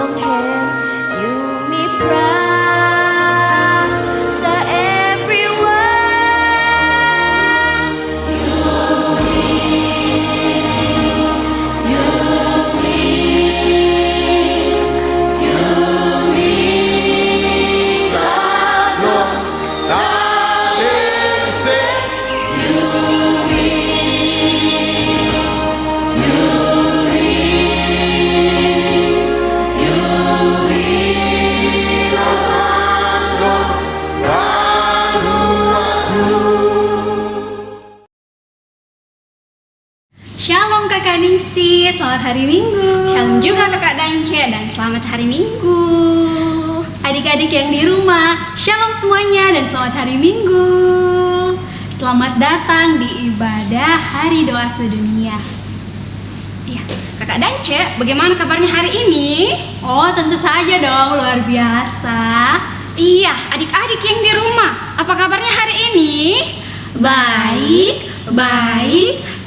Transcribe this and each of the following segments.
องเห็นอยู่มีพระจะ everywhere Shalom Kakak Ningsi, selamat hari Minggu. Shalom juga Kakak Dance dan selamat hari Minggu. Adik-adik yang di rumah, shalom semuanya dan selamat hari Minggu. Selamat datang di ibadah Hari Doa Sedunia. Iya, Kakak Dance, bagaimana kabarnya hari ini? Oh, tentu saja dong, luar biasa. Iya, adik-adik yang di rumah, apa kabarnya hari ini? Baik,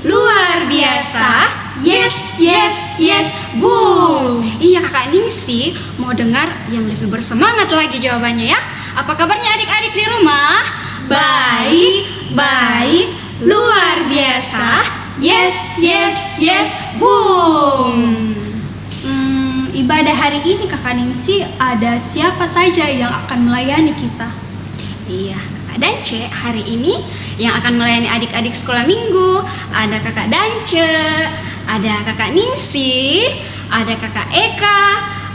luar biasa. Yes, boom. Iya Kakak Ningsi, mau dengar yang lebih bersemangat lagi jawabannya ya. Apa kabarnya adik-adik di rumah? Baik, luar biasa. Yes, boom. Ibadah hari ini Kakak Ningsi, ada siapa saja yang akan melayani kita? Iya, Kakak Dance, hari ini yang akan melayani adik-adik sekolah minggu ada Kakak Dance, ada Kakak Ningsi, ada Kakak Eka,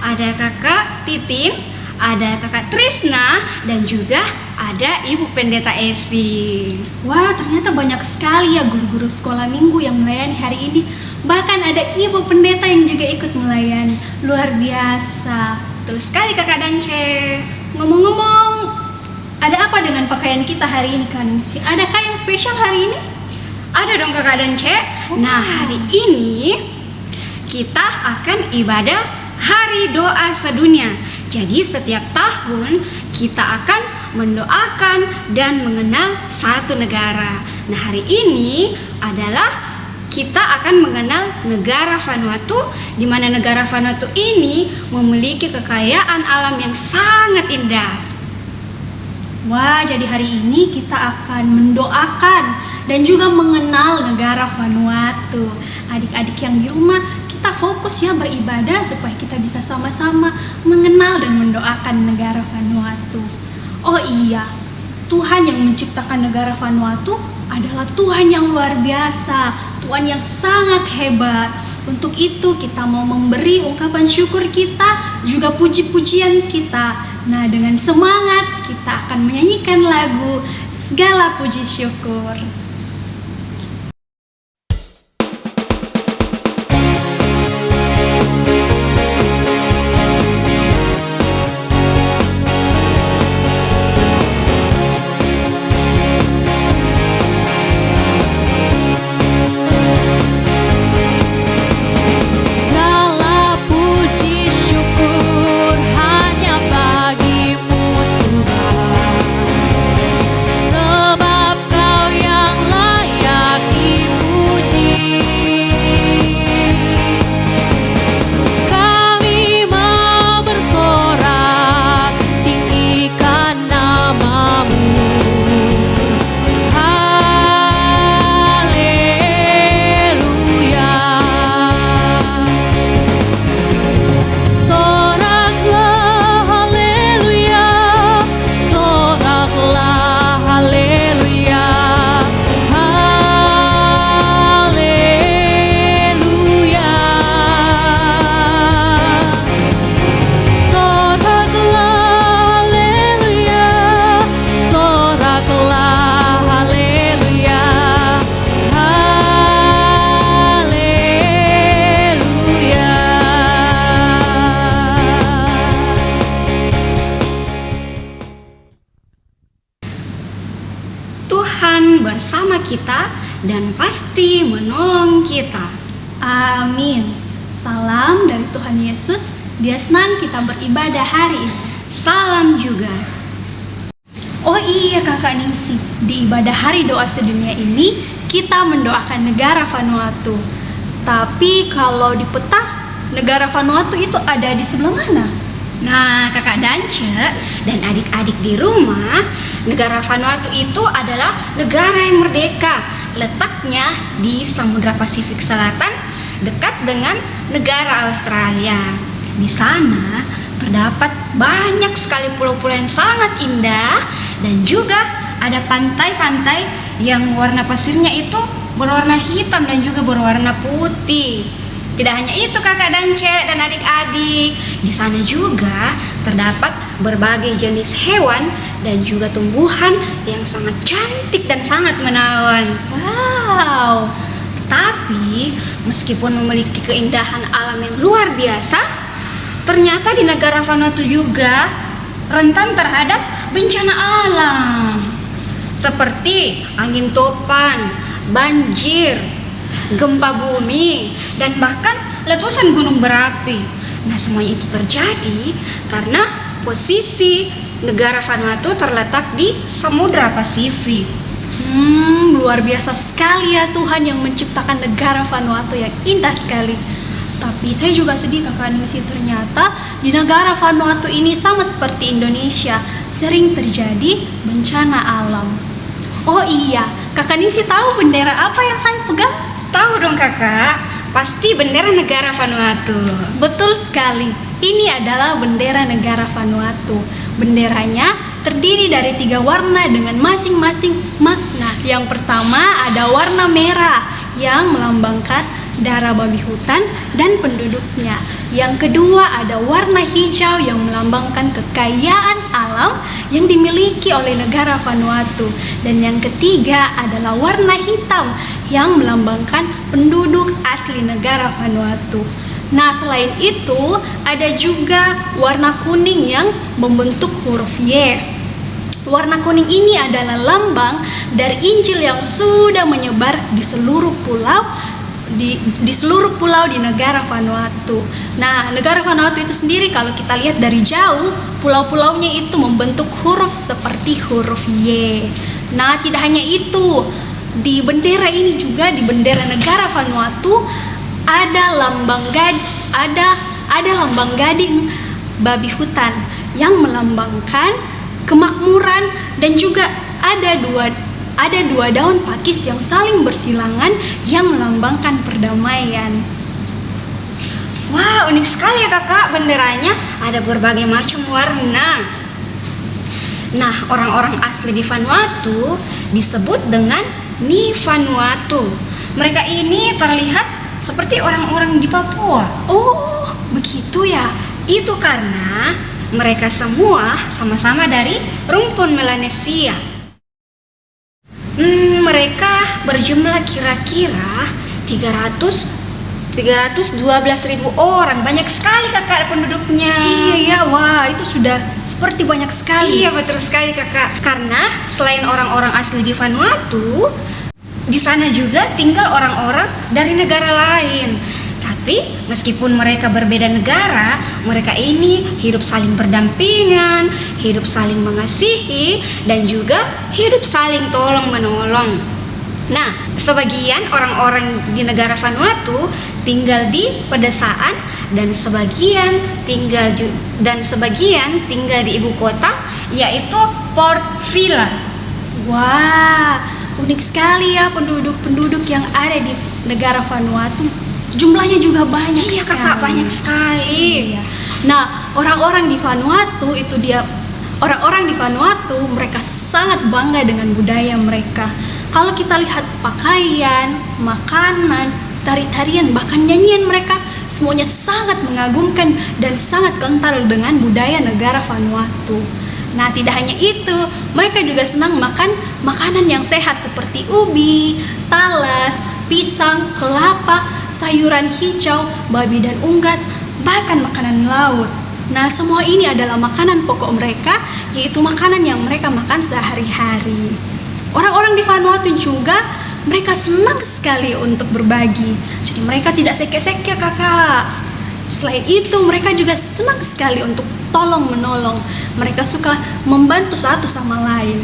ada Kakak Titin, ada Kakak Trisna, dan juga ada Ibu Pendeta Esi. Wah, ternyata banyak sekali ya guru-guru sekolah minggu yang melayani hari ini. Bahkan ada Ibu Pendeta yang juga ikut melayani. Luar biasa. Betul sekali Kakak Dance. Ngomong-ngomong, ada apa dengan pakaian kita hari ini Kak Ningsi? Adakah yang spesial hari ini? Ada dong Kakak Dance. Nah, hari ini kita akan ibadah Hari Doa Sedunia. Jadi setiap tahun kita akan mendoakan dan mengenal satu negara. Nah, hari ini adalah kita akan mengenal negara Vanuatu, di mana negara Vanuatu ini memiliki kekayaan alam yang sangat indah. Wah, jadi hari ini kita akan mendoakan dan juga mengenal negara Vanuatu. Adik-adik yang di rumah, kita fokus ya beribadah supaya kita bisa sama-sama mengenal dan mendoakan negara Vanuatu. Oh iya, Tuhan yang menciptakan negara Vanuatu adalah Tuhan yang luar biasa, Tuhan yang sangat hebat. Untuk itu kita mau memberi ungkapan syukur kita, juga puji-pujian kita. Nah, dengan semangat kita akan menyanyikan lagu Segala Puji Syukur. bersama kita dan pasti menolong kita. Amin. Salam dari Tuhan Yesus. Dia senang kita beribadah hari ini. Salam juga. Oh iya Kakak Ningsi, di ibadah Hari Doa Sedunia ini kita mendoakan negara Vanuatu. Tapi kalau di peta negara Vanuatu itu ada di sebelah mana? Nah, Kakak Dance dan adik-adik di rumah, negara Vanuatu itu adalah negara yang merdeka. Letaknya di Samudra Pasifik Selatan, dekat dengan negara Australia. Di sana terdapat banyak sekali pulau-pulau yang sangat indah dan juga ada pantai-pantai yang warna pasirnya itu berwarna hitam dan juga berwarna putih. Tidak hanya itu Kakak Dance dan adik-adik, di sana juga terdapat berbagai jenis hewan dan juga tumbuhan yang sangat cantik dan sangat menawan. Wow. Tapi meskipun memiliki keindahan alam yang luar biasa, ternyata di negara Vanuatu juga rentan terhadap bencana alam seperti angin topan, banjir, gempa bumi, dan bahkan letusan gunung berapi. Nah, semuanya itu terjadi karena posisi negara Vanuatu terletak di Samudra Pasifik. Luar biasa sekali ya Tuhan yang menciptakan negara Vanuatu yang indah sekali. Tapi saya juga sedih Kakak Ningsi, ternyata di negara Vanuatu ini sama seperti Indonesia, sering terjadi bencana alam. Oh iya, Kakak Ningsi tahu bendera apa yang saya pegang? Tahu dong Kakak, pasti bendera negara Vanuatu. Betul sekali, ini adalah bendera negara Vanuatu. Benderanya terdiri dari 3 warna dengan masing-masing makna. Yang pertama ada warna merah yang melambangkan darah babi hutan dan penduduknya. Yang kedua ada warna hijau yang melambangkan kekayaan alam yang dimiliki oleh negara Vanuatu. Dan yang ketiga adalah warna hitam yang melambangkan penduduk asli negara Vanuatu. Nah, selain itu ada juga warna kuning yang membentuk huruf Y. Warna kuning ini adalah lambang dari Injil yang sudah menyebar di seluruh pulau di seluruh pulau di negara Vanuatu. Nah, negara Vanuatu itu sendiri kalau kita lihat dari jauh, pulau-pulaunya itu membentuk huruf seperti huruf Y. Nah, tidak hanya itu, di bendera ini juga, di bendera negara Vanuatu ada lambang gading babi hutan yang melambangkan kemakmuran, dan juga ada dua daun pakis yang saling bersilangan yang melambangkan perdamaian. Wah, unik sekali ya Kakak, benderanya ada berbagai macam warna. Nah, orang-orang asli di Vanuatu disebut dengan Ni Vanuatu. Mereka ini terlihat seperti orang-orang di Papua. Oh, begitu ya? Itu karena mereka semua sama-sama dari rumpun Melanesia. Mereka berjumlah kira-kira 312.000 orang. Banyak sekali Kakak penduduknya. Iya, wah itu sudah seperti banyak sekali. Iya, betul sekali Kakak. Karena selain orang-orang asli di Vanuatu, di sana juga tinggal orang-orang dari negara lain. Tapi meskipun mereka berbeda negara, mereka ini hidup saling berdampingan, hidup saling mengasihi, dan juga hidup saling tolong-menolong. Nah, sebagian orang-orang di negara Vanuatu tinggal di pedesaan dan sebagian tinggal di ibu kota, yaitu Port Vila. Wah, unik sekali ya penduduk-penduduk yang ada di negara Vanuatu. Jumlahnya juga banyak. Iya sekali. Kakak, banyak sekali. Iya. Nah, orang-orang di Vanuatu mereka sangat bangga dengan budaya mereka. Kalau kita lihat pakaian, makanan, tari-tarian, bahkan nyanyian mereka, semuanya sangat mengagumkan dan sangat kental dengan budaya negara Vanuatu. Nah, tidak hanya itu, mereka juga senang makan makanan yang sehat seperti ubi, talas, pisang, kelapa, sayuran hijau, babi dan unggas, bahkan makanan laut. Nah, semua ini adalah makanan pokok mereka, yaitu makanan yang mereka makan sehari-hari. Orang-orang di Vanuatu juga, mereka senang sekali untuk berbagi. Jadi mereka tidak seke-seke Kakak. Selain itu, mereka juga senang sekali untuk tolong-menolong. Mereka suka membantu satu sama lain.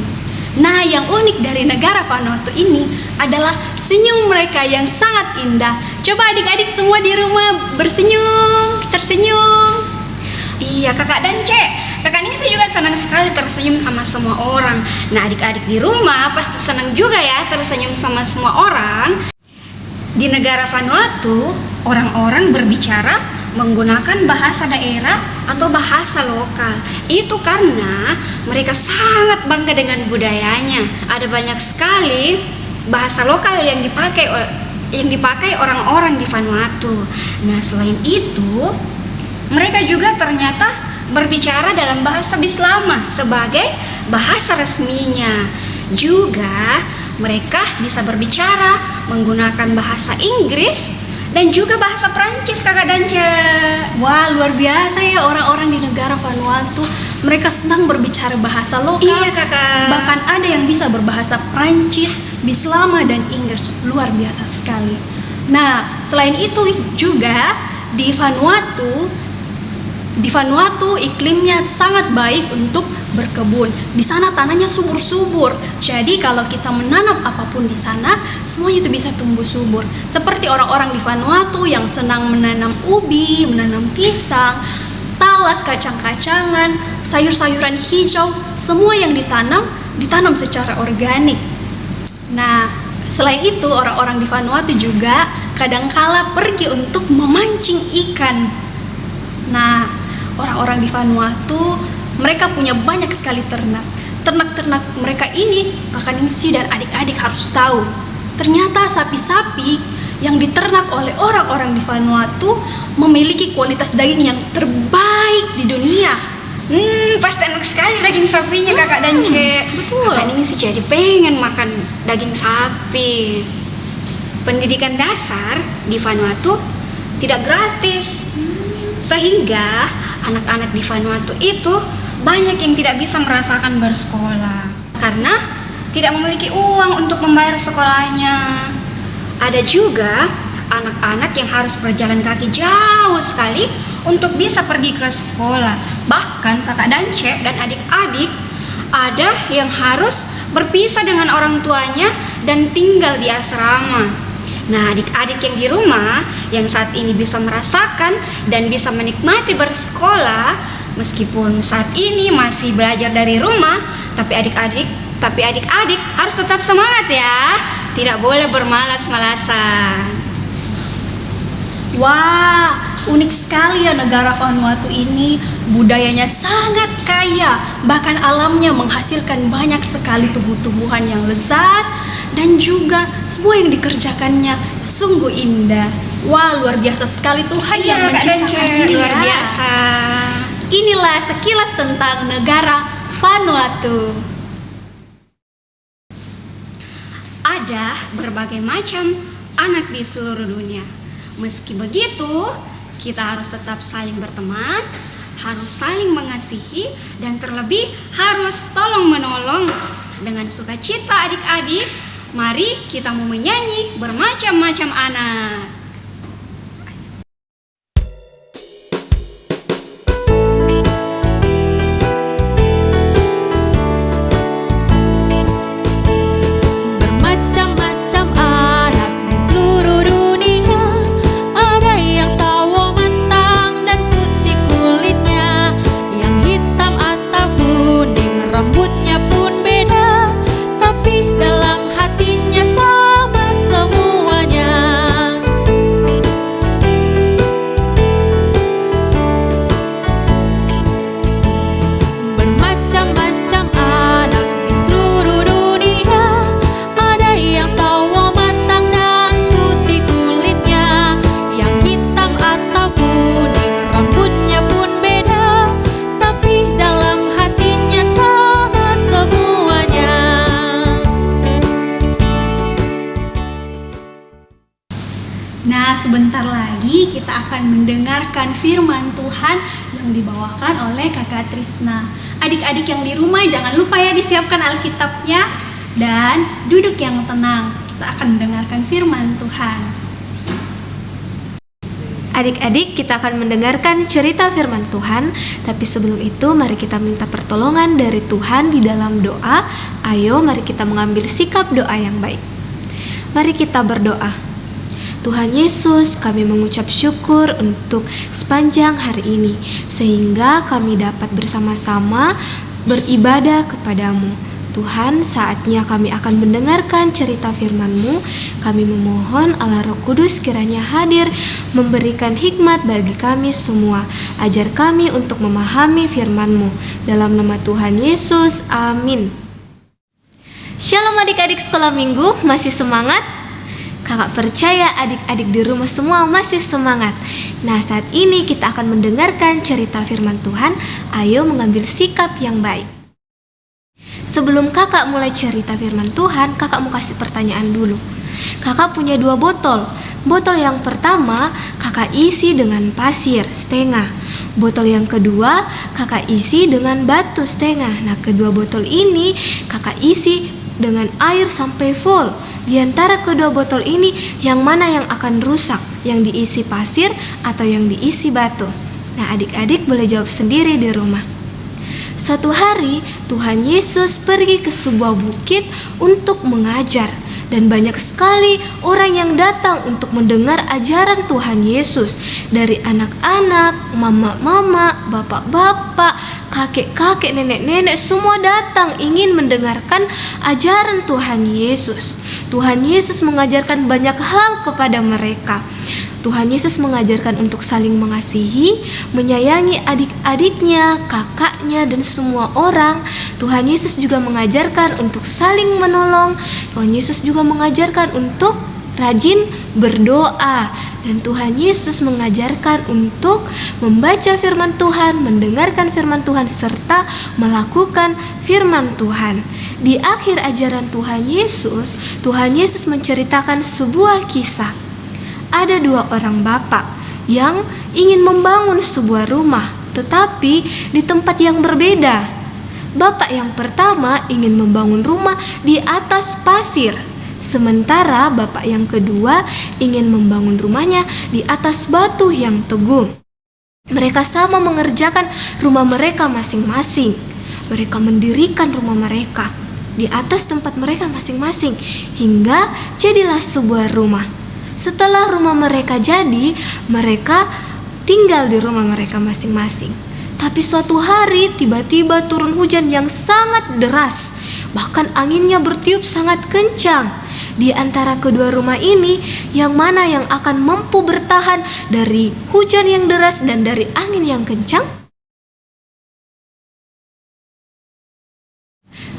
Nah, yang unik dari negara Vanuatu ini adalah senyum mereka yang sangat indah. Coba adik-adik semua di rumah bersenyum, tersenyum. Iya kakak dan Cek, kakak ini saya juga senang sekali tersenyum sama semua orang. Nah adik-adik di rumah pasti senang juga ya tersenyum sama semua orang. Di negara Vanuatu, orang-orang berbicara menggunakan bahasa daerah atau bahasa lokal. Itu karena mereka sangat bangga dengan budayanya. Ada banyak sekali bahasa lokal yang dipakai orang-orang di Vanuatu. Nah selain itu, mereka juga ternyata berbicara dalam bahasa Bislama sebagai bahasa resminya. Juga mereka bisa berbicara menggunakan bahasa Inggris dan juga bahasa Prancis kakak dan Cek. Wah, luar biasa ya orang-orang di negara Vanuatu. Mereka senang berbicara bahasa lokal. Iya kakak. Bahkan ada yang bisa berbahasa Prancis, Bislama, dan Inggris. Luar biasa sekali. Nah, selain itu juga di Vanuatu iklimnya sangat baik untuk berkebun. Di sana tanahnya subur-subur. Jadi kalau kita menanam apapun di sana, semuanya itu bisa tumbuh subur. Seperti orang-orang di Vanuatu yang senang menanam ubi, menanam pisang, talas, kacang-kacangan, sayur-sayuran hijau, semua yang ditanam secara organik. Nah, selain itu orang-orang di Vanuatu juga kadangkala pergi untuk memancing ikan. Nah, orang-orang di Vanuatu mereka punya banyak sekali ternak. Ternak-ternak mereka ini kakak Ningsi dan adik-adik harus tahu. Ternyata sapi-sapi yang diternak oleh orang-orang di Vanuatu memiliki kualitas daging yang terbaik di dunia. Pasti enak sekali daging sapinya kakak dan Cek. Betul. Kakak ini sih jadi pengen makan daging sapi. Pendidikan dasar di Vanuatu tidak gratis. Sehingga anak-anak di Vanuatu itu banyak yang tidak bisa merasakan bersekolah karena tidak memiliki uang untuk membayar sekolahnya. Ada juga anak-anak yang harus berjalan kaki jauh sekali untuk bisa pergi ke sekolah. Bahkan kakak dan Cek dan adik-adik ada yang harus berpisah dengan orang tuanya dan tinggal di asrama. Nah, adik-adik yang di rumah yang saat ini bisa merasakan dan bisa menikmati bersekolah meskipun saat ini masih belajar dari rumah, tapi adik-adik harus tetap semangat ya. Tidak boleh bermalas-malasan. Wah, unik sekali ya negara Vanuatu ini. Budayanya sangat kaya, bahkan alamnya menghasilkan banyak sekali tumbuh-tumbuhan yang lezat dan juga semua yang dikerjakannya sungguh indah. Wah, luar biasa sekali Tuhan yang menciptakan ini luar ya. biasa. Inilah sekilas tentang negara Vanuatu. Ada berbagai macam anak di seluruh dunia. Meski begitu, kita harus tetap saling berteman, harus saling mengasihi, dan terlebih harus tolong-menolong. Dengan sukacita adik-adik, mari kita mau menyanyi bermacam-macam anak. Bermacam-macam anak di seluruh dunia. Ada yang sawo matang dan putih kulitnya, yang hitam atau kuning, rambutnya pun beda, tapi dalam hatinya sama semuanya. Bermacam-macam anak di seluruh dunia. Ada yang sawo matang dan putih kulitnya, yang hitam atau kuning, rambutnya pun beda, tapi dalam hatinya sama semuanya. Nah, sebentar lagi kita akan mendengarkan firman Tuhan yang dibawakan oleh Kakak Trisna. Adik-adik yang di rumah jangan lupa ya disiapkan Alkitabnya dan duduk yang tenang. Kita akan mendengarkan firman Tuhan. Adik-adik, kita akan mendengarkan cerita firman Tuhan. Tapi sebelum itu, mari kita minta pertolongan dari Tuhan di dalam doa. Ayo, mari kita mengambil sikap doa yang baik. Mari kita berdoa. Tuhan Yesus, kami mengucap syukur untuk sepanjang hari ini, sehingga kami dapat bersama-sama beribadah kepadamu. Tuhan, saatnya kami akan mendengarkan cerita firman-Mu. Kami memohon Allah Roh Kudus kiranya hadir memberikan hikmat bagi kami semua. Ajar kami untuk memahami firman-Mu. Dalam nama Tuhan Yesus, amin. Shalom adik-adik sekolah minggu, masih semangat? Kakak percaya adik-adik di rumah semua masih semangat. Nah, saat ini kita akan mendengarkan cerita firman Tuhan. Ayo mengambil sikap yang baik. Sebelum kakak mulai cerita firman Tuhan, kakak mau kasih pertanyaan dulu. Kakak punya 2 botol. Botol yang pertama kakak isi dengan pasir setengah. Botol yang kedua kakak isi dengan batu setengah. Nah, kedua botol ini kakak isi dengan air sampai full. Di antara kedua botol ini, yang mana yang akan rusak? Yang diisi pasir atau yang diisi batu? Nah, adik-adik boleh jawab sendiri di rumah. Suatu hari Tuhan Yesus pergi ke sebuah bukit untuk mengajar, dan banyak sekali orang yang datang untuk mendengar ajaran Tuhan Yesus. Dari anak-anak, mama-mama, bapak-bapak, kakek-kakek, nenek-nenek, semua datang ingin mendengarkan ajaran Tuhan Yesus. Tuhan Yesus mengajarkan banyak hal kepada mereka. Tuhan Yesus mengajarkan untuk saling mengasihi, menyayangi adik-adiknya, kakaknya, dan semua orang. Tuhan Yesus juga mengajarkan untuk saling menolong. Tuhan Yesus juga mengajarkan untuk rajin berdoa. Dan Tuhan Yesus mengajarkan untuk membaca firman Tuhan, mendengarkan firman Tuhan, serta melakukan firman Tuhan. Di akhir ajaran Tuhan Yesus menceritakan sebuah kisah. Ada 2 orang bapak yang ingin membangun sebuah rumah, tetapi di tempat yang berbeda. Bapak yang pertama ingin membangun rumah di atas pasir, sementara bapak yang kedua ingin membangun rumahnya di atas batu yang teguh. Mereka sama mengerjakan rumah mereka masing-masing. Mereka mendirikan rumah mereka di atas tempat mereka masing-masing, hingga jadilah sebuah rumah. Setelah rumah mereka jadi, mereka tinggal di rumah mereka masing-masing. Tapi suatu hari tiba-tiba turun hujan yang sangat deras. Bahkan anginnya bertiup sangat kencang. Di antara kedua rumah ini, yang mana yang akan mampu bertahan dari hujan yang deras dan dari angin yang kencang?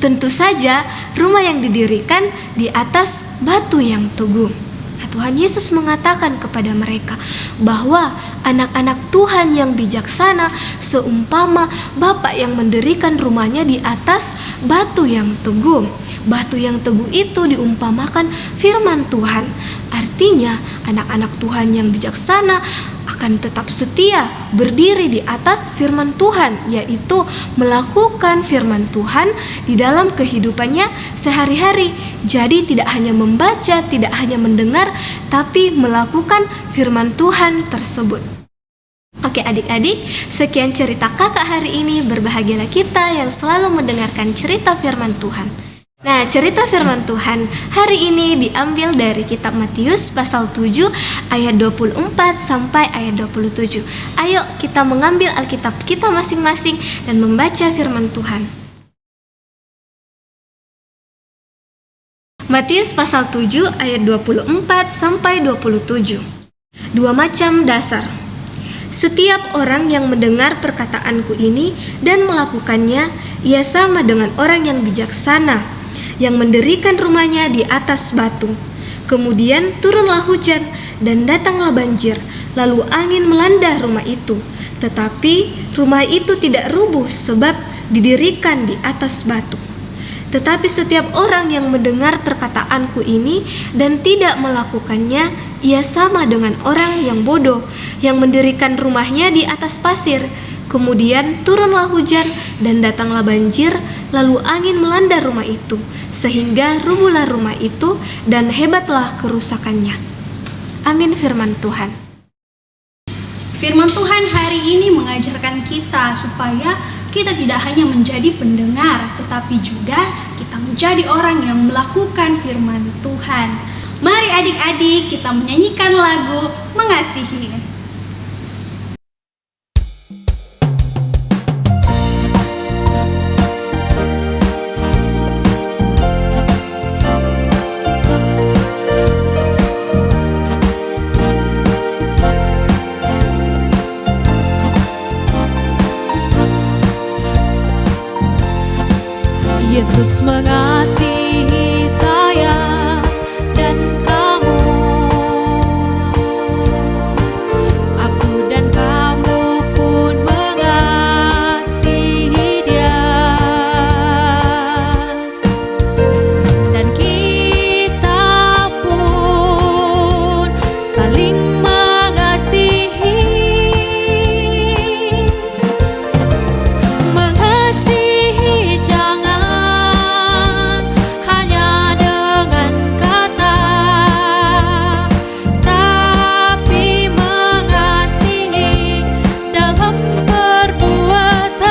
Tentu saja rumah yang didirikan di atas batu yang teguh. Tuhan Yesus mengatakan kepada mereka bahwa anak-anak Tuhan yang bijaksana seumpama Bapak yang mendirikan rumahnya di atas batu yang teguh. Batu yang teguh itu diumpamakan firman Tuhan. Artinya anak-anak Tuhan yang bijaksana akan tetap setia berdiri di atas firman Tuhan, yaitu melakukan firman Tuhan di dalam kehidupannya sehari-hari. Jadi tidak hanya membaca, tidak hanya mendengar, tapi melakukan firman Tuhan tersebut. Oke adik-adik, sekian cerita kakak hari ini. Berbahagialah kita yang selalu mendengarkan cerita firman Tuhan. Nah, cerita firman Tuhan hari ini diambil dari kitab Matius pasal 7 ayat 24 sampai ayat 27. Ayo kita mengambil Alkitab kita masing-masing dan membaca firman Tuhan. Matius pasal 7 ayat 24 sampai 27. 2 macam dasar. Setiap orang yang mendengar perkataanku ini dan melakukannya, ia sama dengan orang yang bijaksana yang mendirikan rumahnya di atas batu. Kemudian turunlah hujan dan datanglah banjir, lalu angin melanda rumah itu. Tetapi rumah itu tidak rubuh sebab didirikan di atas batu. Tetapi setiap orang yang mendengar perkataanku ini dan tidak melakukannya, ia sama dengan orang yang bodoh yang mendirikan rumahnya di atas pasir. Kemudian turunlah hujan dan datanglah banjir, lalu angin melanda rumah itu, sehingga rubuhlah rumah itu dan hebatlah kerusakannya. Amin firman Tuhan. Firman Tuhan hari ini mengajarkan kita supaya kita tidak hanya menjadi pendengar, tetapi juga kita menjadi orang yang melakukan firman Tuhan. Mari adik-adik kita menyanyikan lagu Mengasihi. Yesus mengasihi saya dan kamu. Aku dan kamu pun mengasihi Dia. Dan kita pun saling mengasihi. Mengasihi jangan hanya dengan kata, tapi mengasihi dalam perbuatan.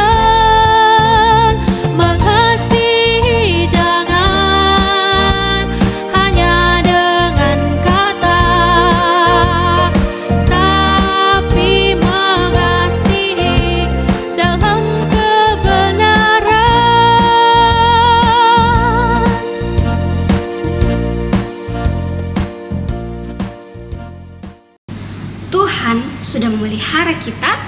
Mengasihi jangan hanya dengan kata, tapi mengasihi dalam kebenaran. Tuhan sudah memelihara kita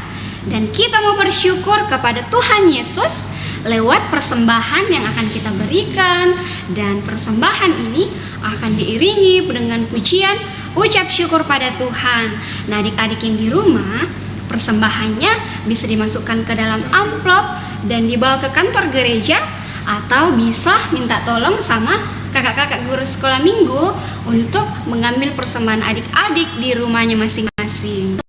dan kita mau bersyukur kepada Tuhan Yesus lewat persembahan yang akan kita berikan, dan persembahan ini akan diiringi dengan pujian ucap syukur pada Tuhan. Nah, adik-adik yang di rumah, persembahannya bisa dimasukkan ke dalam amplop dan dibawa ke kantor gereja, atau bisa minta tolong sama kakak-kakak guru sekolah minggu untuk mengambil persembahan adik-adik di rumahnya masing-masing.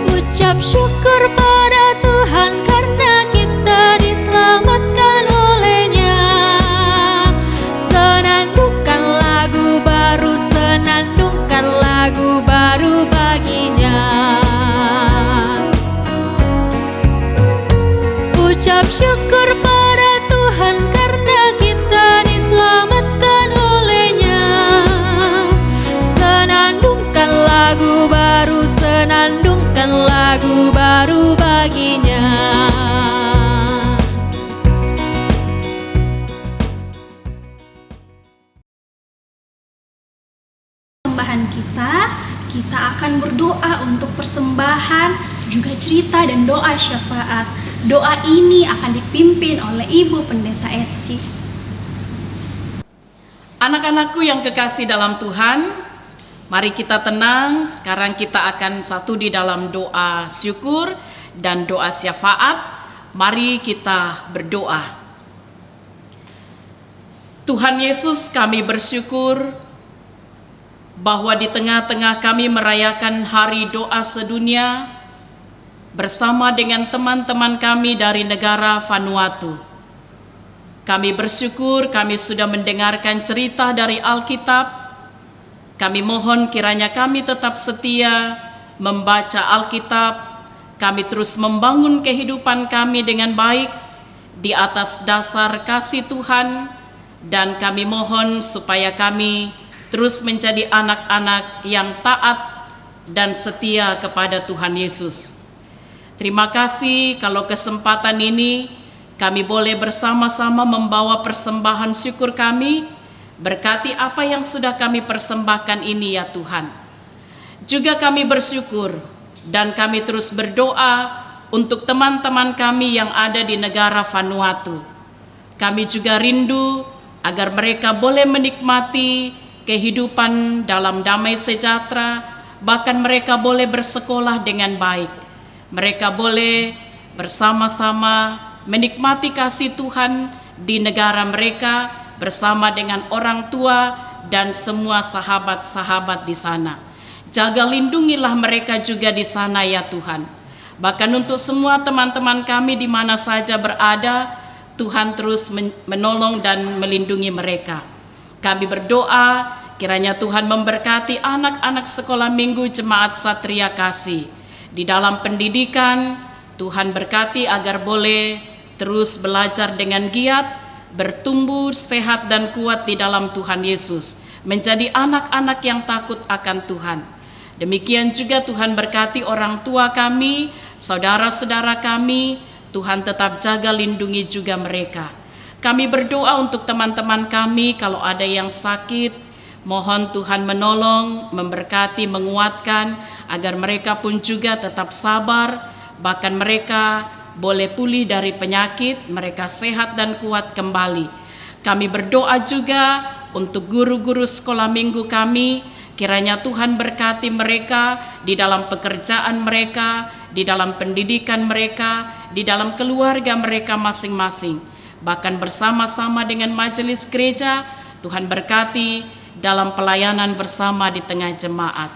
Ucap syukur pada Tuhan karena kita diselamatkan oleh-Nya. Senandungkan lagu baru, senandungkan lagu baru bagi-Nya. Ucap syukur pada Tuhan karena kita diselamatkan oleh-Nya. Senandungkan lagu baru, senandungkan lagu baru bagi-Nya. Persembahan kita akan berdoa untuk persembahan, juga cerita dan doa syafaat. Doa ini akan dipimpin oleh Ibu Pendeta Esi. Anak-anakku yang kekasih dalam Tuhan, mari kita tenang. Sekarang kita akan satu di dalam doa syukur dan doa syafaat. Mari kita berdoa. Tuhan Yesus, kami bersyukur bahwa di tengah-tengah kami merayakan hari doa sedunia bersama dengan teman-teman kami dari negara Vanuatu. Kami bersyukur kami sudah mendengarkan cerita dari Alkitab. Kami mohon kiranya kami tetap setia membaca Alkitab. Kami terus membangun kehidupan kami dengan baik di atas dasar kasih Tuhan. Dan kami mohon supaya kami terus menjadi anak-anak yang taat dan setia kepada Tuhan Yesus. Terima kasih kalau kesempatan ini kami boleh bersama-sama membawa persembahan syukur kami. Berkati apa yang sudah kami persembahkan ini ya Tuhan. Juga kami bersyukur dan kami terus berdoa untuk teman-teman kami yang ada di negara Vanuatu. Kami juga rindu agar mereka boleh menikmati kehidupan dalam damai sejahtera, bahkan mereka boleh bersekolah dengan baik. Mereka boleh bersama-sama menikmati kasih Tuhan di negara mereka bersama dengan orang tua dan semua sahabat-sahabat di sana. Jaga lindungilah mereka juga di sana ya Tuhan. Bahkan untuk semua teman-teman kami di mana saja berada, Tuhan terus menolong dan melindungi mereka. Kami berdoa kiranya Tuhan memberkati anak-anak sekolah minggu Jemaat Satria Kasih. Di dalam pendidikan, Tuhan berkati agar boleh terus belajar dengan giat, bertumbuh sehat dan kuat di dalam Tuhan Yesus, menjadi anak-anak yang takut akan Tuhan. Demikian juga Tuhan berkati orang tua kami, saudara-saudara kami, Tuhan tetap jaga lindungi juga mereka. Kami berdoa untuk teman-teman kami kalau ada yang sakit, mohon Tuhan menolong, memberkati, menguatkan, agar mereka pun juga tetap sabar, bahkan mereka boleh pulih dari penyakit, mereka sehat dan kuat kembali. Kami berdoa juga untuk guru-guru sekolah minggu kami, kiranya Tuhan berkati mereka di dalam pekerjaan mereka, di dalam pendidikan mereka, di dalam keluarga mereka masing-masing. Bahkan bersama-sama dengan majelis gereja, Tuhan berkati dalam pelayanan bersama di tengah jemaat.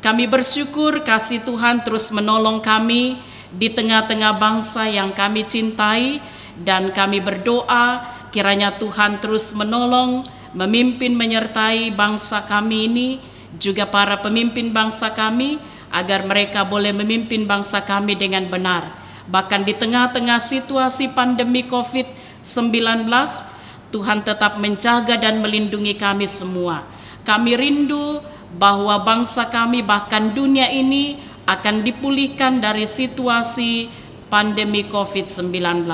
Kami bersyukur kasih Tuhan terus menolong kami di tengah-tengah bangsa yang kami cintai, dan kami berdoa kiranya Tuhan terus menolong, memimpin, menyertai bangsa kami ini, juga para pemimpin bangsa kami, agar mereka boleh memimpin bangsa kami dengan benar. Bahkan di tengah-tengah situasi pandemi COVID-19, Tuhan tetap menjaga dan melindungi kami semua. Kami rindu bahwa bangsa kami, bahkan dunia ini, akan dipulihkan dari situasi pandemi COVID-19.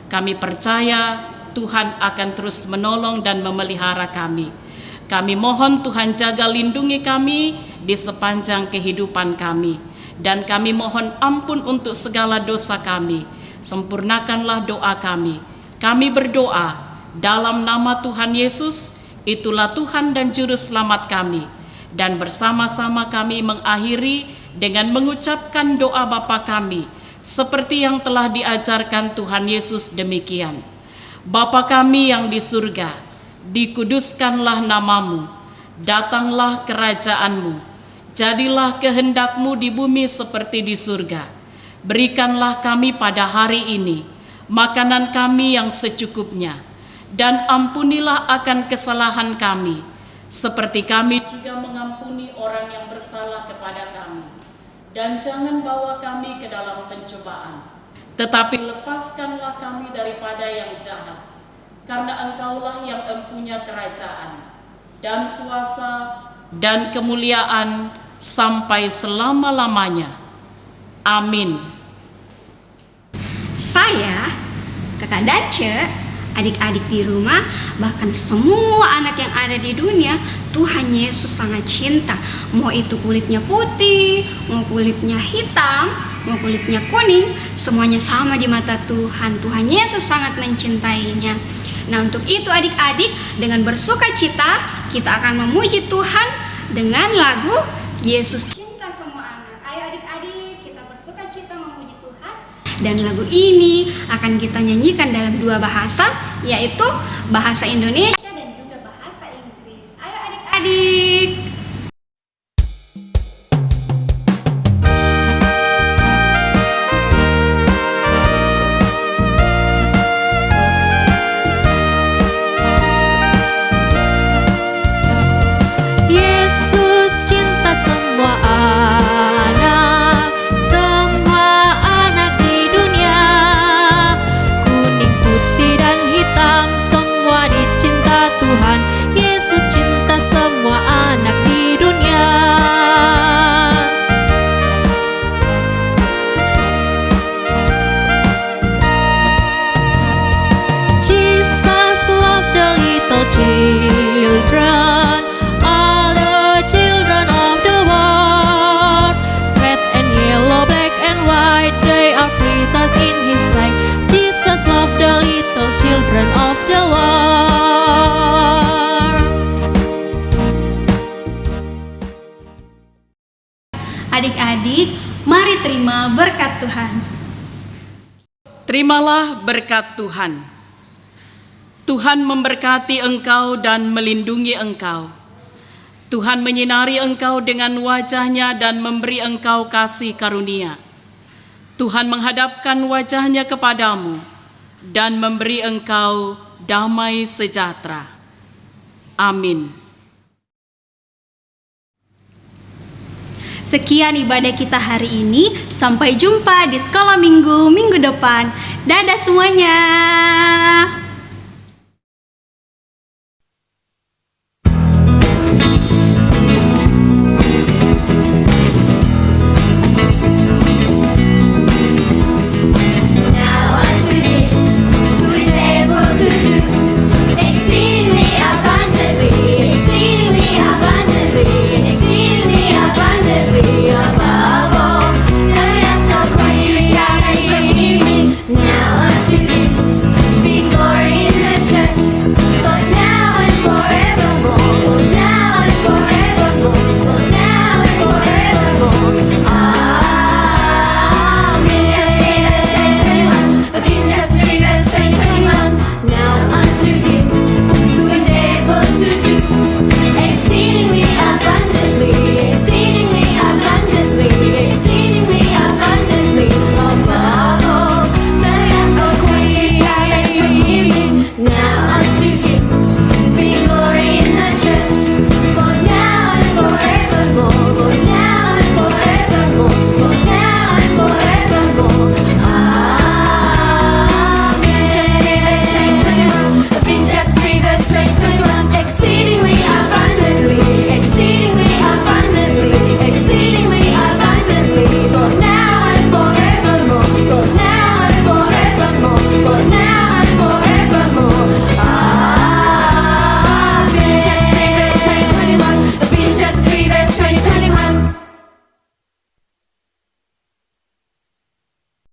Kami percaya Tuhan akan terus menolong dan memelihara kami. Kami mohon Tuhan jaga lindungi kami di sepanjang kehidupan kami. Dan kami mohon ampun untuk segala dosa kami. Sempurnakanlah doa kami. Kami berdoa dalam nama Tuhan Yesus, itulah Tuhan dan Juru Selamat kami. Dan bersama-sama kami mengakhiri dengan mengucapkan doa Bapa kami, seperti yang telah diajarkan Tuhan Yesus demikian. Bapa kami yang di surga, dikuduskanlah namamu, datanglah kerajaanmu, jadilah kehendakmu di bumi seperti di surga. Berikanlah kami pada hari ini makanan kami yang secukupnya, dan ampunilah akan kesalahan kami, seperti kami juga mengampuni orang yang bersalah kepada kami. Dan jangan bawa kami ke dalam pencobaan, tetapi lepaskanlah kami daripada yang jahat. Karena Engkaulah yang empunya kerajaan, dan kuasa, dan kemuliaan sampai selama-lamanya. Amin. Saya, Kakak Dace, adik-adik di rumah, bahkan semua anak yang ada di dunia, Tuhan Yesus sangat cinta. Mau itu kulitnya putih, mau kulitnya hitam, mau kulitnya kuning, semuanya sama di mata Tuhan. Tuhan Yesus sangat mencintainya. Nah, untuk itu adik-adik, dengan bersuka cita kita akan memuji Tuhan dengan lagu Yesus Cinta Semua Anak. Ayo adik-adik, kita bersuka cita memuji Tuhan. Dan lagu ini akan kita nyanyikan dalam dua bahasa, yaitu bahasa Indonesia dan juga bahasa Inggris. Ayo adik-adik. Yesus cinta semua anak di dunia. Kuning, putih, dan hitam, semua dicinta Tuhan. Yesus cinta semua anak di dunia. Jesus loved the little children, all the children of the world. Red and yellow, black and white, they are precious in His sight. Jesus loved the little children of the world. Adik-adik, mari terima berkat Tuhan. Terimalah berkat Tuhan. Tuhan memberkati engkau dan melindungi engkau. Tuhan menyinari engkau dengan wajah-Nya dan memberi engkau kasih karunia. Tuhan menghadapkan wajahnya kepadamu dan memberi engkau damai sejahtera. Amin. Sekian ibadah kita hari ini. Sampai jumpa di sekolah minggu depan. Dadah semuanya.